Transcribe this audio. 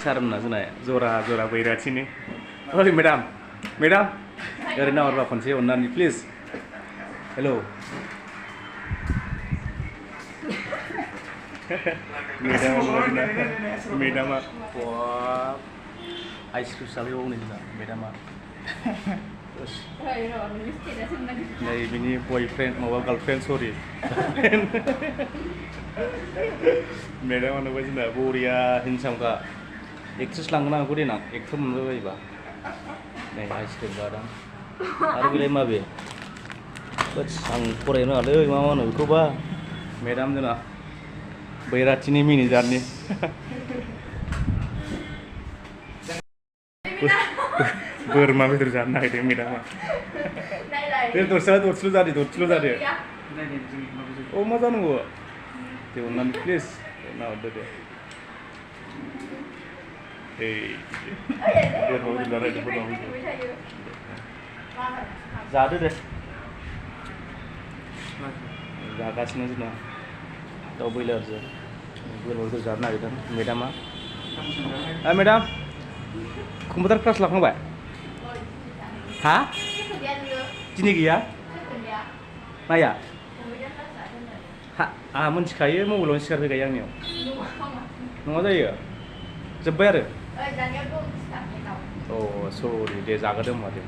सारमोना जोंना जरा जरा बैराथिनि ओइ मेडाम मेडाम ओरैनो हरबा खनसे अननानै प्लिज हेलौ मेडामा आइसक्रिम साबि बावनो जोंना मेडामा नै बिनि बयफ्रेन्ड माबा गार्लफ्रेन्ड सरि मेडामा नुबाय जोंना बरिया हिनसामखा एक्ट्रेस लांगोन आंखौ देनां एक्टर मोनबाय बायोबा नै आइसक्रिम जादों आरो बेलाय माबे आं फरायनो रोङालै मा होनो बेखौबा मेडाम जोंना बैराथिनि मेनेजारनि बोरमा बेदर जानो नागिरदों मेडामा बे दरसेल' जादो अ मा जानांगौ दे अननानै प्लिज नाहरदो दे जादो दे जागासिनो जोंना दाउ ब्रयलारजों बोरमाफोर जानो नागिरदों मेडामा मेडाम कम्पिउटार क्लास लाखांबाय हा दिनै गैया माया आंहा मिन्थिखायो मबाइलावनो सिखारहोखायो आंनियाव नङा जायो जोब्बाय आरो अ सरि दे जागोरदो होनबा दे